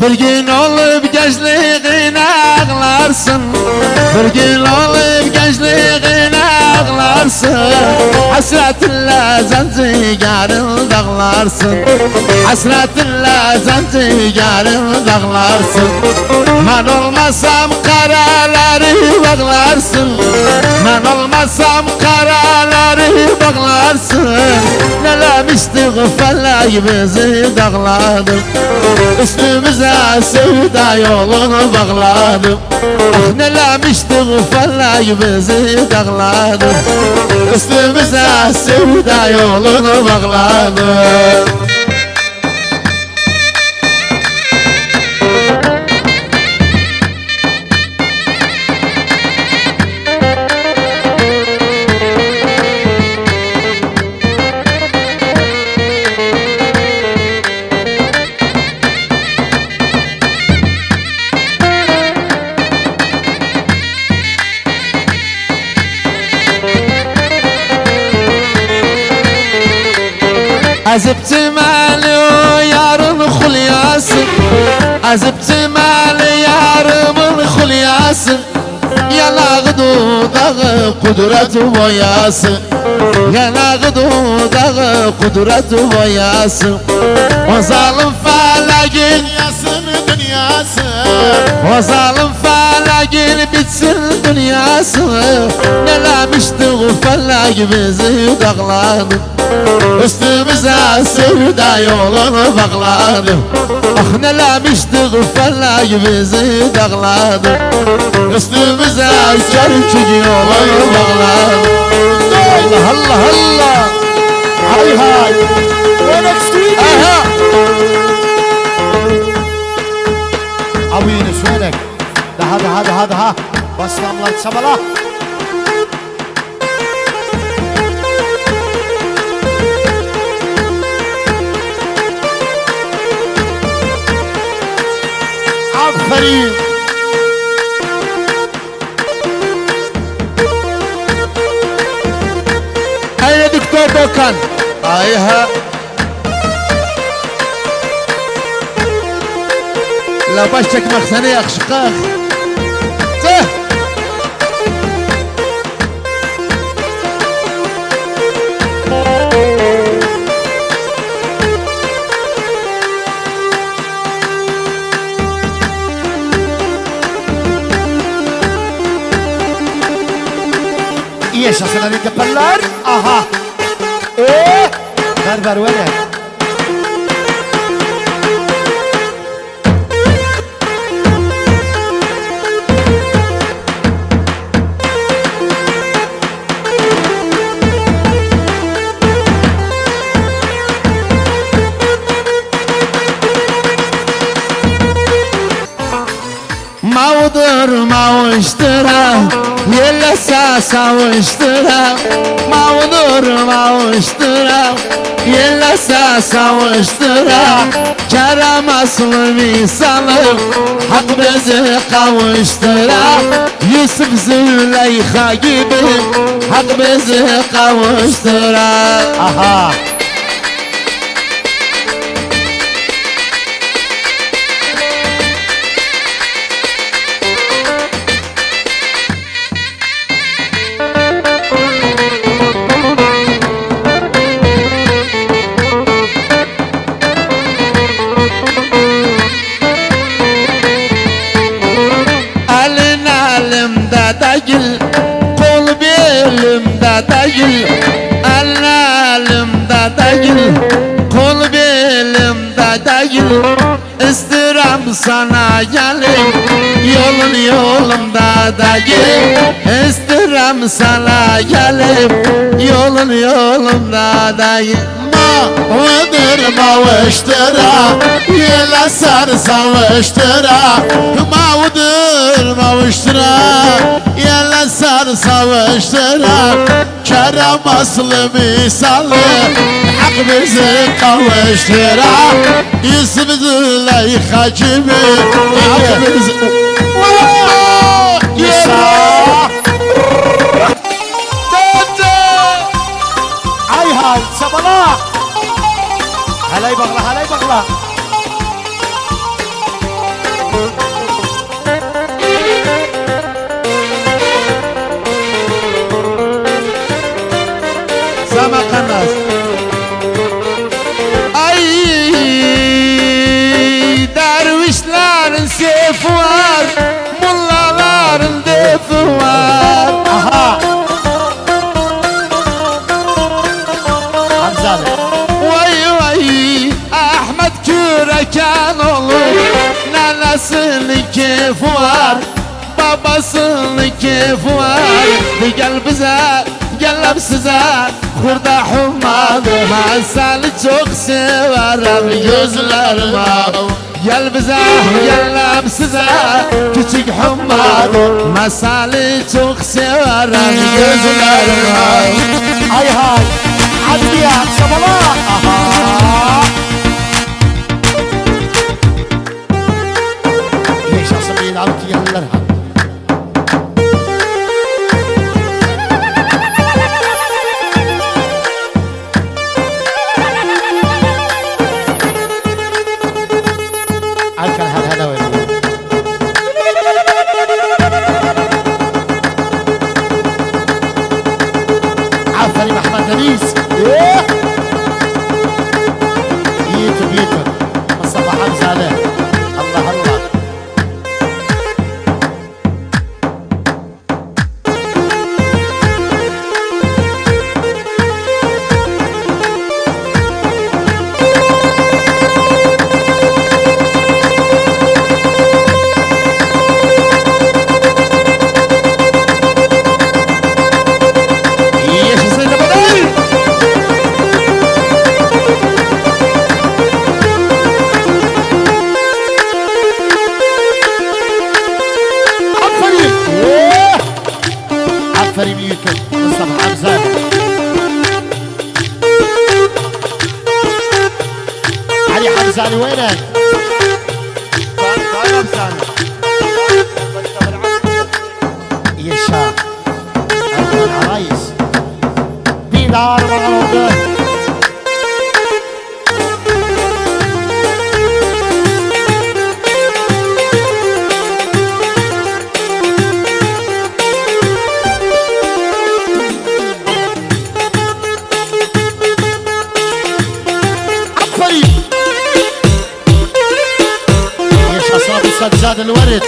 Bir gün olup gençliğine ağlarsın, bir gün olup gençliğine ağlarsın. Hasretinle zencigarın dağlarsın, hasretinle zencigarın dağlarsın. Ben olmasam karaları bağlarsın, ben olmasam karaları bağlarsın. Nelemiştik felak bizi dağladım, üstümüze sevda yolunu bağladım. Ah nelemiştik felak bizi dağladım, üstümüze sevda yolunu bağladım. Azıp cemali o yarın hulyası, azıp cemali yarımın hulyası. Yanağı dudağı kudret boyası, yanağı dudağı kudret boyası. O zalim feleğin yasın dünyası, o zalim feleğin bitsin dünyası. Nelemişti o felek bizi dağladı, üstümüze sevda yolunu bağladı. Ah nelemiştik felak bizi dağladı, üstümüze çerçük yolunu bağladı. Allah Allah Allah. Hay hay. Aha. Abi yine söyle. Daha. Baslamlar çabala. Aferin. Haydi Doktor Dokan. Ayha. La baş çekmek seni yakışıklı. Teh. Yaşasın hadi tepeller. Aha. Ver öyle. Mağdur mağuştura, yellese savuştura. Mağdur mağuştura, yellese savuştura. Kerem aslı misalı, hak bizi kavuştura. Yusuf Züleyha gibi, hak bizi kavuştura. Aha. Değil, kol belimde değil, elimde değil, kol belimde değil. İstirem sana gelin, yolumda değil. İstirem sana gelin, yolumda değil. Mağdur mağuştura, yele sar savuştura. Mağdur mağuştura, yele sar savuştura. Kerem aslı misalı, hak bizi kavuştura. Yusuf Züleyha gibi, hak bizi... Hay hay sabala. Halay bakla. keyfi var, mullaların defi var. Aha. Hamzali. Vay vay Ahmet Küreken olur, nenesinin keyfi var, babasının keyfi var. Gel bize, gel size, kurda hummadı, ben seni çok severim gözlerime. Gel bize, gel size, küçük hummadı, ben seni çok severim gözlerime. Hay hay. Adliye Sabala. Aha. Yaşasın bir altı yerler ha. Alkan hada öyle. عفري محمد لبيس يوتيوب يوتيوب مصطفى حمزه عليه الله الله عفري يوتيوب مصطفى حمزه علي حمزه علي وينك؟ يشا العرايس بيدار مغلوبه زاد الورد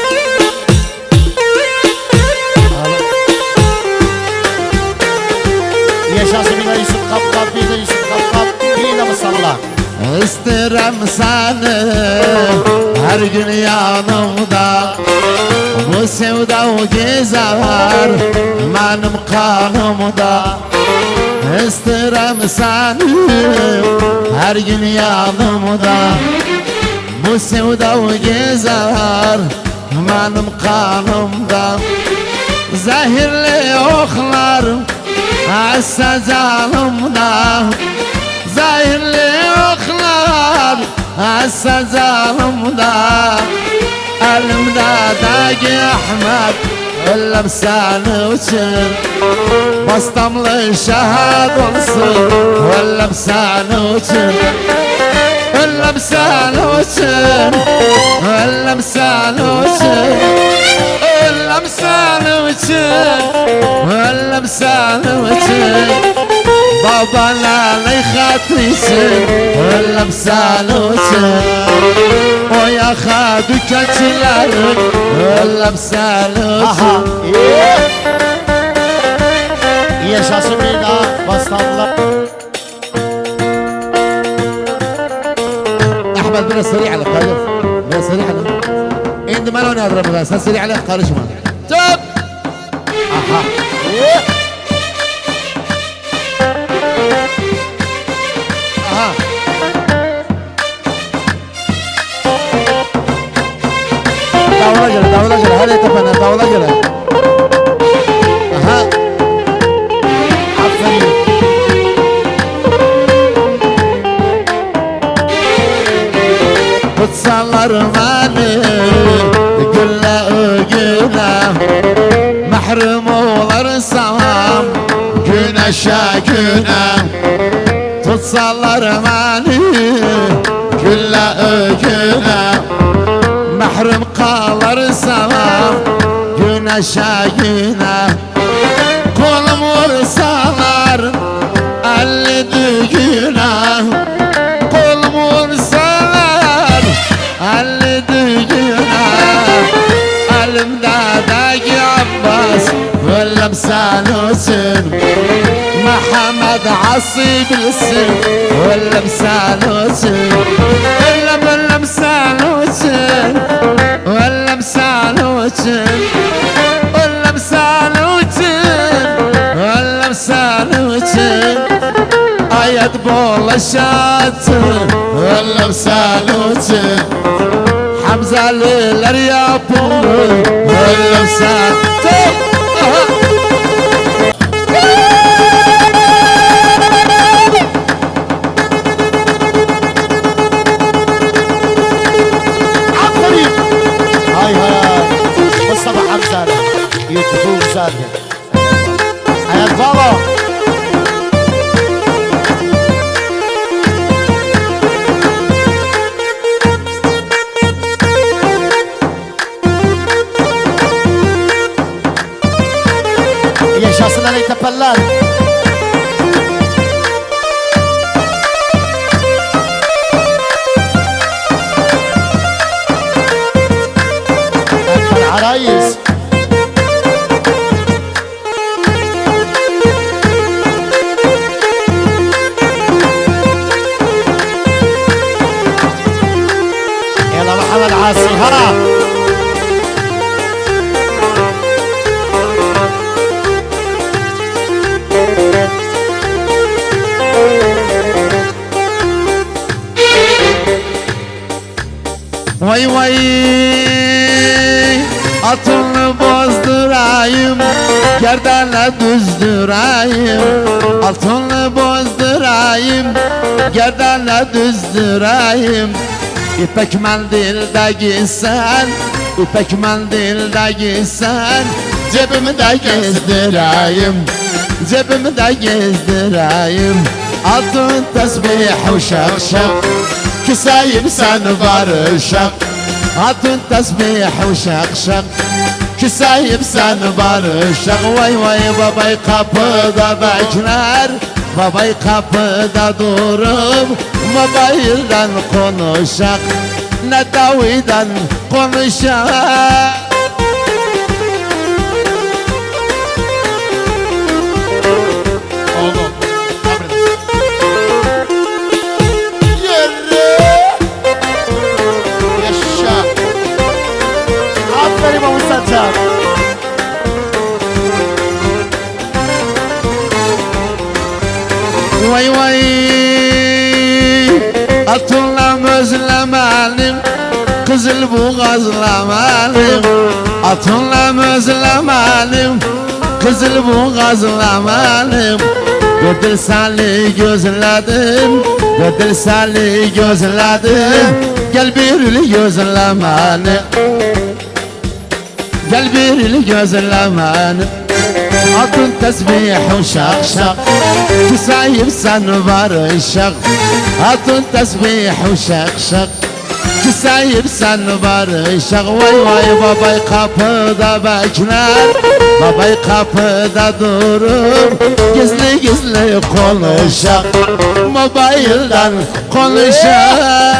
يا شاسمينا يوسف قبقب بينا يوسف قبقب بينا مصلى İsterim seni her gün yanımda, bu sevda gezer benim kanımda. İsterim seni her gün yanımda, bu sevda gezer benim kanımda. Zehirli oklar esse canımda, zehirli oklar esse canımda. Elimde dagi Ahmet ölüm seni için, bastamlı şehit olsun ölüm seni için. Ölüm seni için, ölüm seni için, ölüm seni için, ölüm seni için. Babana ne hatırısın, ölüm seni için. O yaka dükkançıların, ölüm seni için. yaşasın bir daha bastamla احمد بنا سريع على قارش، بنا سريع على عند ما لون اضرب غاز سريع على قارش ما جاب. اها اها داولا جرى هذا يتفنى داولا جرى. اها عفري Kutsallar beni gülle güne, mahrum olursam güneşe güne. Tutsallar beni gülle güne, mahrum kalırsam güneşe güne. Kolum vursalar elli düğüne, kolum vursalar elli düğüne. sen olsun Muhammed Asi bilsin Ölüm sen olsun Ölüm sen olsun Ölüm sen olsun Ölüm sen olsun Ölüm sen olsun Ayet bulaşatı Ölüm sen olsun Hamzaliler yapılır Ölüm sen عفريت هاي هاي مصطفى حمزة يوتيوب زاد حياة بابا yaşasın Ali Tepeller. العرايس يلا محمد عاصي ها Vay vay atını bozdurayım Gerdana düzdürayım Atını bozdurayım Gerdana düzdürayim İpek mendilde giysen İpek mendilde giysen Cebimi de gezdireyim Cebimi de gezdireyim Altın tesbih uşak şak Küseyim sen barışak Altın tesbih uşak şak Küseyim sen barışak Vay vay babay kapıda bekler Babay kapıda durup Mobilden konuşak Ne daviden konuşak oğlum yürü yaşa aferin Mahmut Sancar Vay vay Atınla özlemelim Kızıl boğazlamalim Atınla özlemelim Kızıl boğazlamalim Gördül seni gözledim Gördül seni gözledim Gel bir gözlemeni Gel bir gözlemeni Altın tesbih uşak şak Küseyim sen barışak Altın tesbih uşak şak Küseyim sen barışak Vay vay babay kapıda bekler Babay kapıda durur Gizli gizli konuşak Mobilden konuşak